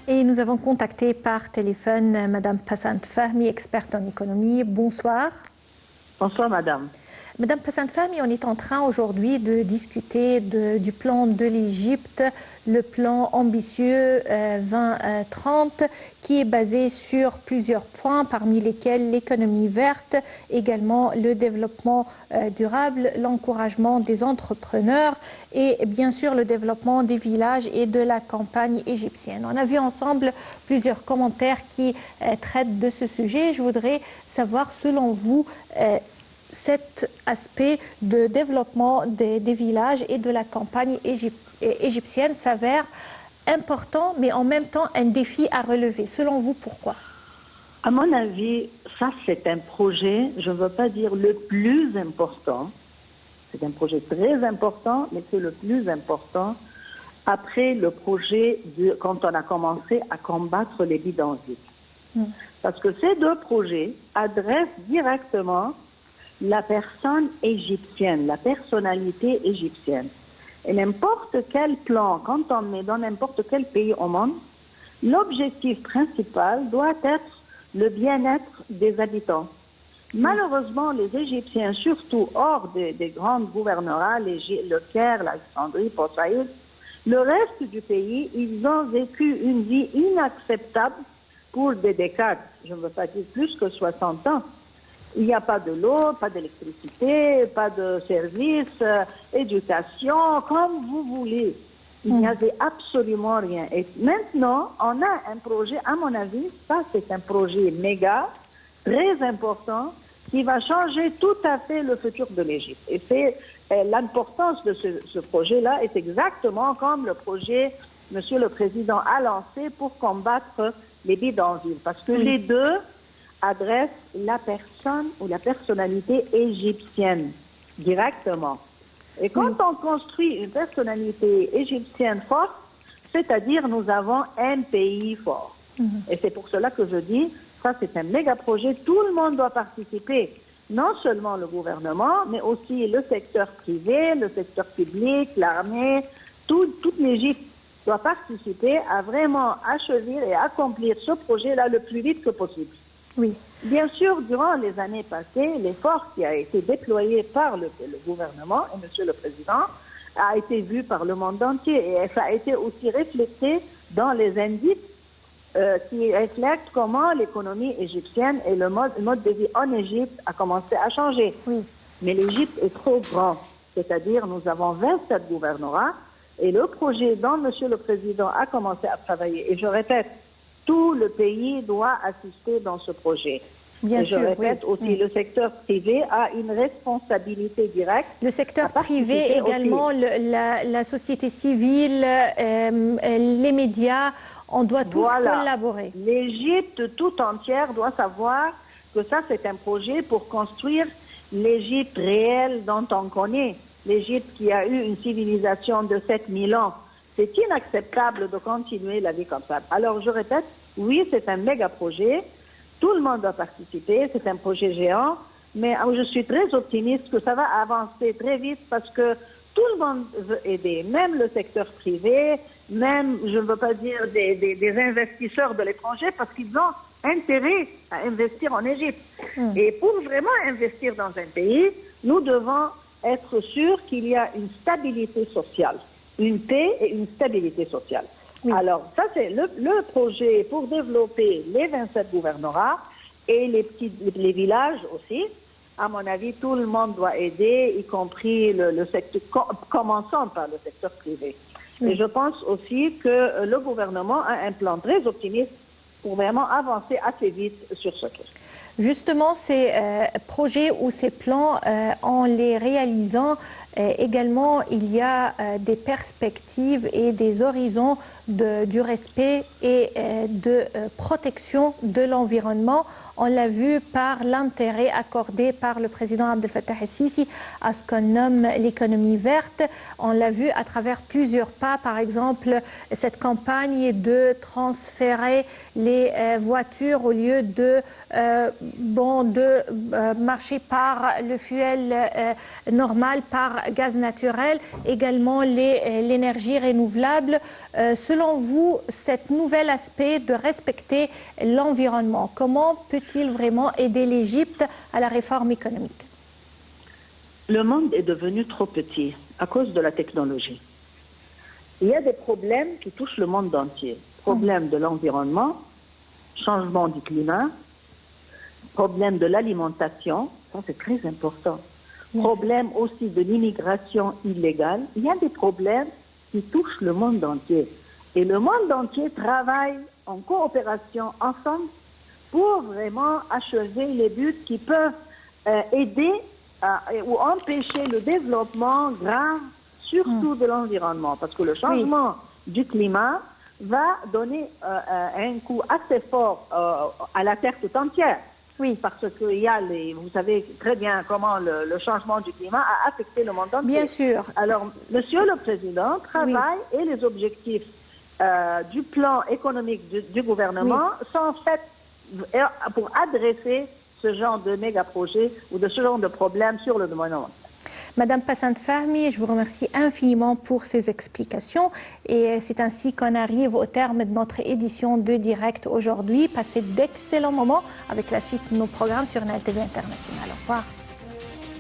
Et nous avons contacté par téléphone Madame Passant Fahmi, experte en économie. Bonsoir. Bonsoir Madame. Madame Passant Fahmi, on est en train aujourd'hui de discuter du plan de l'Égypte, le plan ambitieux 2030, qui est basé sur plusieurs points, parmi lesquels l'économie verte, également le développement durable, l'encouragement des entrepreneurs et bien sûr le développement des villages et de la campagne égyptienne. On a vu ensemble plusieurs commentaires qui traitent de ce sujet. Je voudrais savoir, selon vous, cet aspect de développement des villages et de la campagne égyptienne s'avère important, mais en même temps un défi à relever. Selon vous, pourquoi? À mon avis, ça c'est un projet, je ne veux pas dire le plus important, c'est un projet très important, mais c'est le plus important après le projet quand on a commencé à combattre les bidonvilles. Parce que ces deux projets adressent directement la personne égyptienne, la personnalité égyptienne. Et n'importe quel plan, quand on est dans n'importe quel pays au monde, l'objectif principal doit être le bien-être des habitants. Malheureusement, les Égyptiens, surtout hors des grands gouvernorats, le Caire, l'Alexandrie, Port Saïd, le reste du pays, ils ont vécu une vie inacceptable pour des décades, je ne veux pas dire plus que 60 ans. Il n'y a pas de l'eau, pas d'électricité, pas de services, éducation, comme vous voulez. Il n'y avait absolument rien. Et maintenant, on a un projet, à mon avis, ça c'est un projet méga, très important, qui va changer tout à fait le futur de l'Égypte. Et c'est l'importance de ce projet-là est exactement comme le projet que Monsieur le Président a lancé pour combattre les bidonvilles. Parce que les deux adresse la personne ou la personnalité égyptienne directement. Et quand on construit une personnalité égyptienne forte, c'est-à-dire nous avons un pays fort. Et c'est pour cela que je dis, ça c'est un méga projet, tout le monde doit participer, non seulement le gouvernement, mais aussi le secteur privé, le secteur public, l'armée, toute l'Égypte doit participer à vraiment achever et accomplir ce projet-là le plus vite que possible. Oui. Bien sûr, durant les années passées, l'effort qui a été déployé par le gouvernement et Monsieur le Président a été vu par le monde entier et ça a été aussi reflété dans les indices qui reflètent comment l'économie égyptienne et le mode de vie en Égypte a commencé à changer. Oui. Mais l'Égypte est trop grand, c'est-à-dire nous avons 27 gouvernorats et le projet dont Monsieur le Président a commencé à travailler, et je répète, tout le pays doit assister dans ce projet. Bien sûr, je répète aussi, le secteur privé a une responsabilité directe. Le secteur privé également, la société civile, les médias, on doit tous collaborer. L'Égypte tout entière doit savoir que ça c'est un projet pour construire l'Égypte réelle dont on connaît. L'Égypte qui a eu une civilisation de 7000 ans. C'est inacceptable de continuer la vie comme ça. Alors, je répète, oui, c'est un méga projet. Tout le monde doit participer. C'est un projet géant. Mais je suis très optimiste que ça va avancer très vite parce que tout le monde veut aider. Même le secteur privé, même, je ne veux pas dire des investisseurs de l'étranger parce qu'ils ont intérêt à investir en Égypte. Et pour vraiment investir dans un pays, nous devons être sûrs qu'il y a une stabilité sociale. Une paix et une stabilité sociale. Oui. Alors, ça, c'est le projet pour développer les 27 gouvernorats et les villages aussi. À mon avis, tout le monde doit aider, y compris le secteur, commençant par le secteur privé. Oui. Et je pense aussi que le gouvernement a un plan très optimiste pour vraiment avancer assez vite sur ce truc. Justement, ces projets ou ces plans, en les réalisant, également, il y a des perspectives et des horizons du respect et de protection de l'environnement. On l'a vu par l'intérêt accordé par le président Abdel Fattah el-Sisi à ce qu'on nomme l'économie verte. On l'a vu à travers plusieurs pas, par exemple, cette campagne de transférer les voitures au lieu de marcher par le fuel normal, par gaz naturel, également l'énergie renouvelable. Selon vous, cet nouvel aspect de respecter l'environnement, comment peut-il vraiment aider l'Égypte à la réforme économique? Le monde est devenu trop petit à cause de la technologie. Il y a des problèmes qui touchent le monde entier. Problème de l'environnement, changement du climat, problème de l'alimentation, ça c'est très important. Problème aussi de l'immigration illégale. Il y a des problèmes qui touchent le monde entier. Et le monde entier travaille en coopération ensemble pour vraiment achever les buts qui peuvent aider ou empêcher le développement grave, surtout de l'environnement. Parce que le changement du climat va donner un coup assez fort à la Terre tout entière. Oui. Parce qu'il y a vous savez très bien comment le changement du climat a affecté le monde entier. Bien sûr. Alors, Monsieur le Président travaille et les objectifs du plan économique du gouvernement sont faits pour adresser ce genre de méga-projets ou de ce genre de problèmes sur le domaine. Madame Passant Fahmy, je vous remercie infiniment pour ces explications et c'est ainsi qu'on arrive au terme de notre édition de Direct aujourd'hui. Passez d'excellents moments avec la suite de nos programmes sur NAL TV International. Au revoir.